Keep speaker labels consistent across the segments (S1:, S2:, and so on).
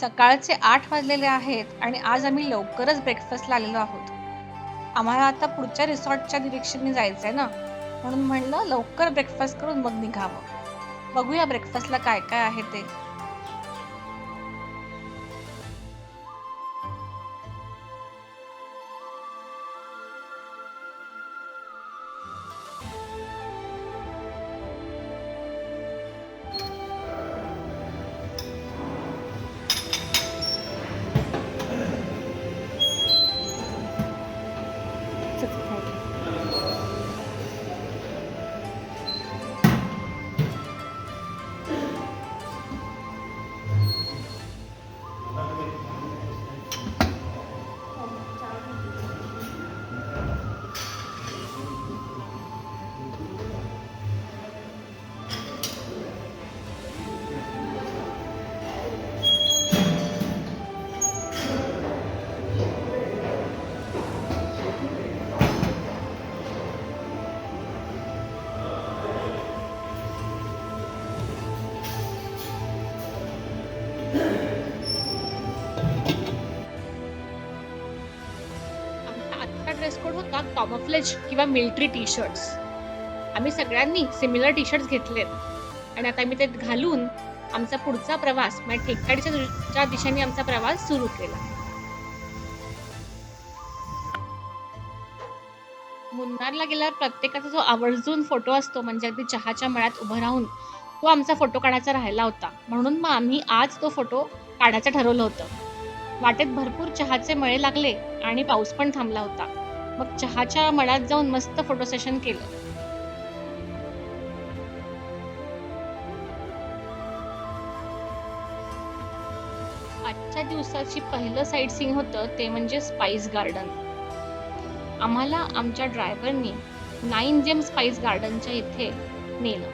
S1: सकाळचे 8 वाजलेले आहेत आणि आज आम्ही लवकरच ब्रेकफास्टला आलेलो आहोत. आम्हाला आता पुढच्या रिसॉर्टच्या डिरेक्शनने जायचंय ना, म्हणून म्हणलं लवकर ब्रेकफास्ट करून मग निघावं. बघूया ब्रेकफास्टला काय काय आहे ते. आजचा ड्रेस कोड होता कॉमोफ्लेज किंवा मिलिटरी टी शर्ट्स. आम्ही सगळ्यांनी सिमिलर टी शर्ट्स घेतलेत आणि आता आम्ही ते घालून आमचा पुढचा प्रवास म्हणजे ठेकवाडीच्या दिशेने आमचा प्रवास सुरू केला. मुन्नारला गेल्यावर प्रत्येकाचा जो आवर्जून फोटो असतो म्हणजे अगदी चहाच्या मळ्यात उभं राहून तो आमचा फोटो काढायचा राहिला होता, म्हणून मग आम्ही आज तो फोटो काढायचं ठरवलं होतं. वाटेत भरपूर चहाचे मळे लागले आणि पाऊस पण थांबला होता. मग चहाच्या मळ्यात जाऊन मस्त फोटो सेशन केलं. आजच्या दिवसाची पहिलं साईट सीइंग होतं ते म्हणजे स्पाइस गार्डन. आम्हाला आमच्या ड्रायव्हरनी 9 जेम स्पाइस गार्डनच्या इथे नेलं.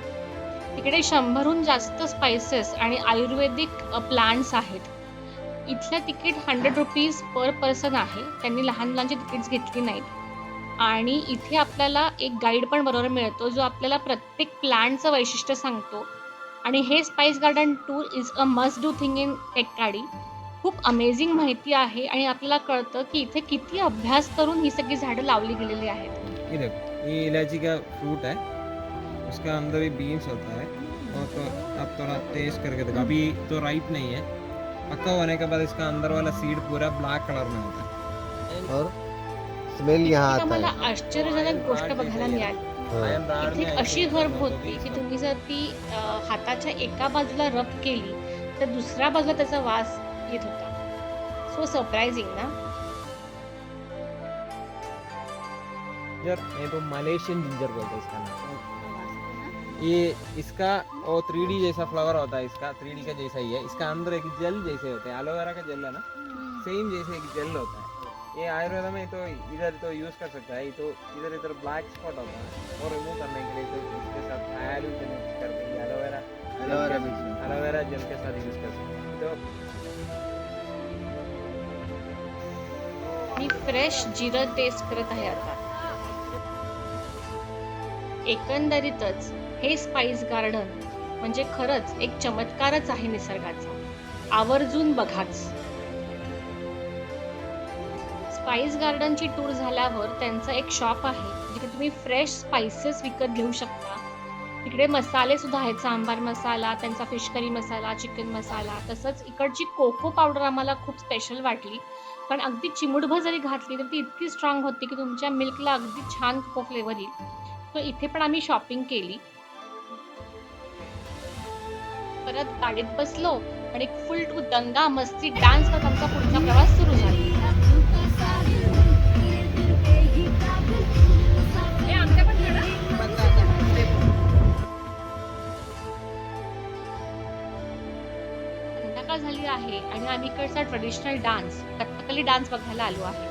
S1: तिकडे 100हून जास्त स्पाइसेस आणि आयुर्वेदिक प्लांट्स आहेत. इथलं तिकीट 100 रुपीज पर पर्सन आहे. त्यांनी लहान मुलांची तिकीट्स घेतली नाहीत आणि इथे आपल्याला एक गाईड पण बरोबर मिळतो जो आपल्याला प्रत्येक प्लांटचं वैशिष्ट्य सांगतो. आणि हे spice garden tour is a must do thing in Thekkady. खूप अमेझिंग माहिती आहे आणि आपल्याला कळतं की इथे किती अभ्यास करून ही सगळी झाडं लावली गेलेली आहेत.
S2: ये देखो, ये इलायची का फ्रूट है, उसका अंदर भी बीन्स होता है और तो आप थोड़ा टेस्ट करके देखो. अभी तो राइप नहीं है, पक्का होने के बाद इसका अंदर वाला सीड पूरा ब्लैक कलर में होता है और स्मेल यहाँ आता
S1: आम्हाला
S2: है.
S1: आश्चर्यजनक गोष्ट बघायला मिळाली. इथे एक अशी हर्ब होती की तुम्ही जर ती हाताच्या एका बाजूला रब केली तर दुसऱ्या बाजूला त्याचा वास येत होता. सो सरप्राइजिंग ना.
S2: जिंजर, ये तो मलेशियन जिंजर बोलते हैं इसका नाम. ये इसका वो 3D जैसा फ्लावर होता है, इसका 3D का जैसा ही है. इसका अंदर एक जेल जैसे होते हैं, एलोवेरा का जेल है ना, सेम जैसे एक जेल होता है. ये आयुर्वेद में तो इधर तो यूज कर सकता है. तो इधर ब्लैक स्पॉट होता है और रिमूव करने के लिए तो इसके साथ आलू मिक्स कर देंगे. एलोवेरा जेल के साथ यूज कर सकते हैं. तो
S1: मी फ्रेश जिरं टेस्ट करत आहे आता. एकंदरीतच हे स्पाइस गार्डन म्हणजे खरंच एक चमत्कारच आहे निसर्गाचा. आवर्जून बघाच. स्पाइस गार्डनची टूर झाल्यावर त्यांचं एक शॉप आहे जिथे तुम्ही फ्रेश स्पाइसेस विकत घेऊ शकता. तिकडे मसाले सुद्धा आहेत, सांबार मसाला, त्यांचा फिश करी मसाला, चिकन मसाला. तसंच इकडची कोको पावडर आम्हाला खूप स्पेशल वाटली, कारण अगदी चिमुटभर जरी घातली तर ती इतकी स्ट्रॉंग होती की तुमच्या मिल्कला अगदी छान कोको फ्लेवर येईल. तर इथे पण आम्ही शॉपिंग केली. परत गाडीत बसलो आणि फुल टू दंगा मस्ती डान्स करत आमचा पुढचा प्रवास सुरू झाला. संध्याकाळ झाली आहे आणि आम्ही इकडचा ट्रेडिशनल डान्स कथकली डान्स बघायला आलो आहे.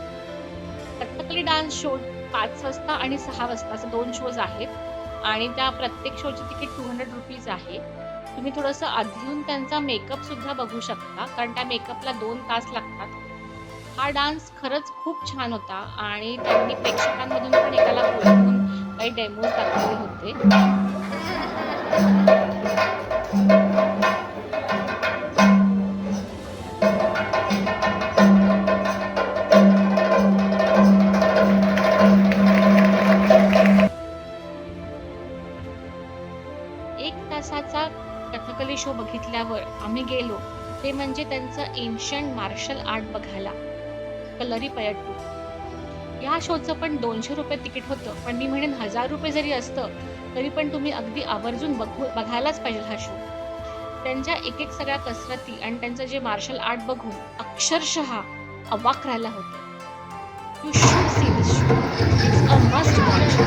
S1: कथकली डान्स शो 5 वाजता आणि 6 वाजता असे 2 शोज आहेत आणि त्या प्रत्येक शोची तिकीट 200 रुपीज आहे. तुम्ही थोडंसं आधी येऊन त्यांचा मेकअप सुद्धा बघू शकता, कारण त्या मेकअपला 2 तास लागतात. हा डान्स खरंच खूप छान होता आणि त्यांनी प्रेक्षकांमधून पण एकाला बोलवून काही डेमोज दाखवले होते. 1 तासाचा कथकली शो बघितल्यावर आम्ही गेलो ते म्हणजे त्यांचं एन्शंट मार्शल आर्ट बघायला, कलरीपयट्टू. या शोचं पण ₹200 तिकीट होतं. पण मी म्हणेन ₹1000 जरी असतं, तरी पण तुम्ही अगदी आवर्जून बघायलाच पाहिजे हा शो. त्यांच्या एक सगळ्या कसरती आणि त्यांचं जे मार्शल आर्ट बघून अक्षरशः अवाक राहायला होतं. You should see this show. It's a must watch.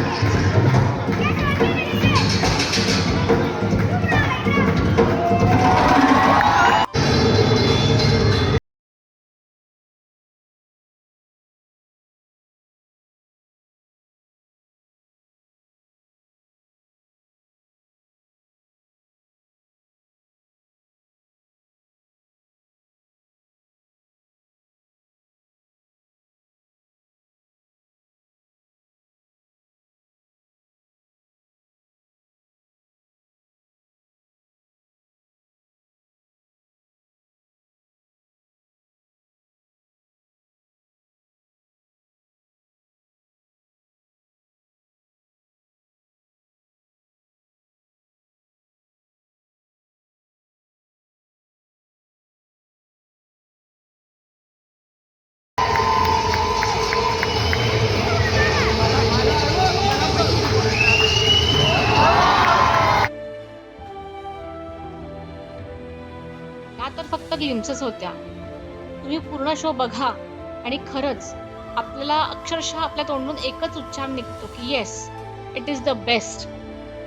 S1: त्या तर फक्त ग्लिम्प्सेस होत्या. तुम्ही पूर्ण शो बघा आणि खरंच आपल्याला अक्षरशः आपल्या तोंडून एकच उच्चार निघतो की yes, it is the best.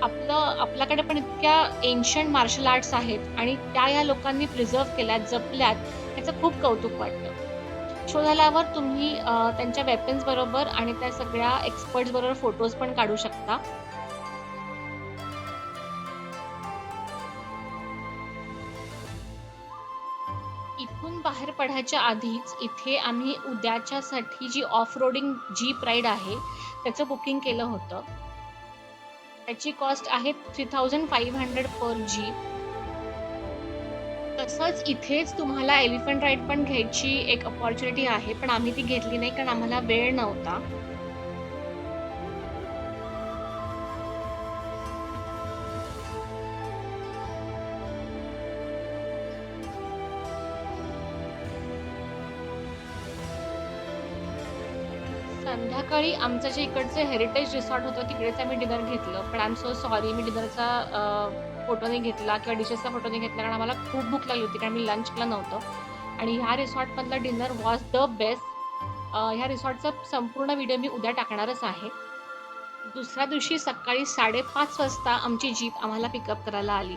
S1: आपल्याकडे पण इतक्या एन्शंट मार्शल आर्ट्स आहेत आणि त्या या लोकांनी प्रिझर्व्ह केल्यात, जपल्यात, याचं खूप कौतुक वाटतं. शो झाल्यावर तुम्ही त्यांच्या वेपन्स बरोबर आणि त्या सगळ्या एक्सपर्ट्स बरोबर फोटोज पण काढू शकता. इथून बाहेर पडायच्या आधीच इथे आम्ही उद्याच्यासाठी जी ऑफ रोडिंग जीप राईड आहे त्याचं बुकिंग केलं होतं. त्याची कॉस्ट आहे 3500 पर जीप. तसंच इथेच तुम्हाला एलिफंट राईड पण घ्यायची एक अपॉर्च्युनिटी आहे, पण आम्ही ती घेतली नाही कारण आम्हाला वेळ नव्हता. संध्याकाळी आमचं जे इकडचं हेरिटेज रिसॉर्ट होतं तिकडेच आम्ही डिनर घेतलं, पण आय एम सो सॉरी मी डिनरचा फोटो नाही घेतला किंवा डिशेसचा फोटो नाही घेतला कारण आम्हाला खूप भूक लागली होती कारण मी लंच केलं नव्हतं आणि ह्या रिसॉर्टमधलं डिनर वॉज द बेस्ट. ह्या रिसॉर्टचा संपूर्ण व्हिडिओ मी उद्या टाकणारच आहे. दुसऱ्या दिवशी सकाळी 5:30 वाजता आमची जीप आम्हाला पिकअप करायला आली.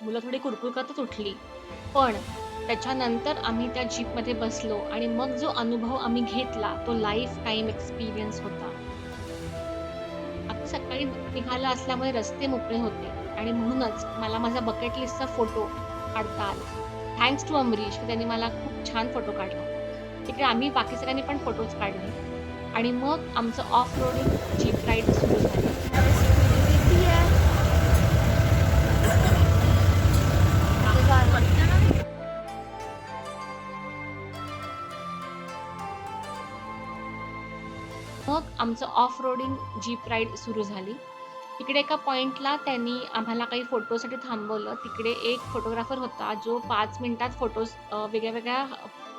S1: मुलं थोडी कुरकुरकतच उठली, पण त्याच्यानंतर आम्ही त्या जीपमध्ये बसलो आणि मग जो अनुभव आम्ही घेतला तो लाईफ टाईम एक्सपिरियन्स होता. आता सकाळी निघाला असल्यामुळे रस्ते मोकळे होते आणि म्हणूनच मला माझा बकेट लिस्टचा फोटो काढता आला. थँक्स टू अमरीश, त्यांनी मला खूप छान फोटो काढला. तिकडे आम्ही बाकी सगळ्यांनी पण फोटोज काढले आणि मग आमचं ऑफ रोडिंग जीप राईड सुरू झाली. मग आमचं ऑफ रोडिंग जीप राईड सुरू झाली. तिकडे एका पॉईंटला त्यांनी आम्हाला काही फोटोसाठी थांबवलं. तिकडे एक फोटोग्राफर होता जो 5 मिनिटात फोटोज वेगळ्या वेगळ्या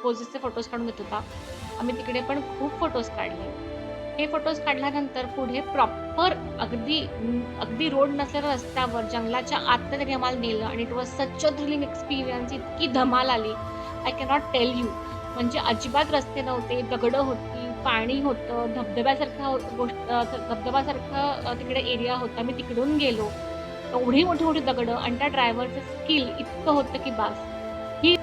S1: पोजेसचे फोटोज काढून देत होता. आम्ही तिकडे पण खूप फोटोज काढले. हे फोटोज काढल्यानंतर पुढे प्रॉपर अगदी रोड नसलेल्या रस्त्यावर जंगलाच्या आतमध्ये त्यांनी आम्हाला नेलं आणि it was such a thrilling experience. इतकी धमाल आली, आय कॅनॉट टेल यू. म्हणजे अजिबात रस्ते नव्हते, दगडं होती, पाणी होतं, धबधब्यासारखा तिकडे एरिया होता. मी तिकडून गेलो, एवढी मोठी मोठी दगडं आणि त्या ड्रायव्हरचं स्किल इतकं होतं की बास. ही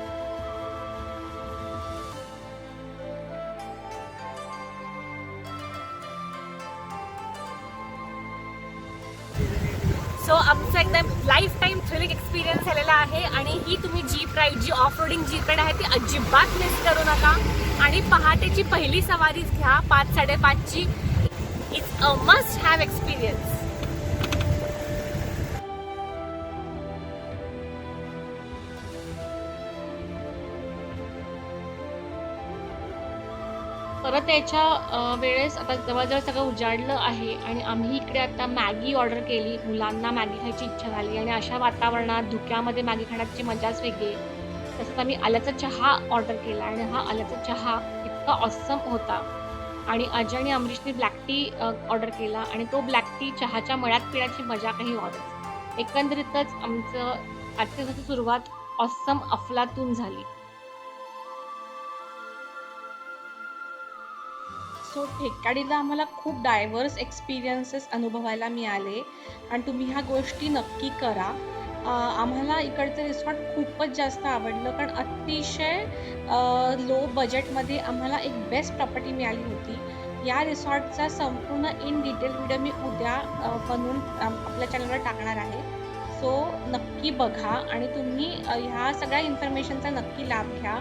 S3: सो आमचा एकदम लाईफ टाईम थ्रिलिंग एक्सपिरियन्स झालेला आहे आणि ही तुम्ही जीप राईड जी ऑफ रोडिंग जीप राईड आहे ती अजिबात मिस करू नका आणि पहाटेची पहिली सवारीच घ्या 5-5:30ची. It's a must have experience.
S1: परत यायच्या वेळेस आता जवळ-जवळ सगळं उजाडलं आहे आणि आम्ही इकडे आता मॅगी ऑर्डर केली. मुलांना मॅगी खायची इच्छा झाली आणि अशा वातावरणात धुक्यामध्ये मॅगी खाण्याची मजाच वेगळी आहे. तसंच आम्ही आल्याचा चहा ऑर्डर केला आणि हा आल्याचा चहा इतका ऑसम होता आणि अजय आणि अमरीशने ब्लॅक टी ऑर्डर केला आणि तो ब्लॅक टी चहाच्या मळ्यात पिण्याची मजा काही औरच. एकंदरीतच आमचं आजच्या दिवसाची सुरुवात ऑसम अफलातून झाली. सो ठेकवाडीला आम्हाला खूप डायव्हर्स एक्सपिरियन्सेस अनुभवायला मिळाले आणि तुम्ही ह्या गोष्टी नक्की करा. आम्हाला इकडचं रिसॉर्ट खूपच जास्त आवडलं कारण अतिशय लो बजेटमध्ये आम्हाला एक बेस्ट प्रॉपर्टी मिळाली होती. या रिसॉर्टचा संपूर्ण इन डिटेल व्हिडिओ मी उद्या बनवून आपल्या चॅनलवर टाकणार आहे. सो नक्की बघा आणि तुम्ही ह्या सगळ्या इन्फॉर्मेशनचा नक्की लाभ घ्या.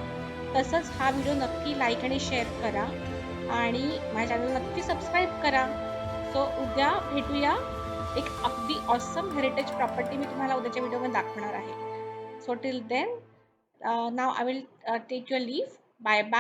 S1: तसंच हा व्हिडिओ नक्की लाईक आणि शेअर करा आणि माझ्या चॅनल नक्की सबस्क्राईब करा. सो उद्या भेटूया. एक अगदी ऑसम हेरिटेज प्रॉपर्टी मी तुम्हाला उद्याच्या व्हिडिओमध्ये दाखवणार आहे. So till then now I will take your leave. Bye bye.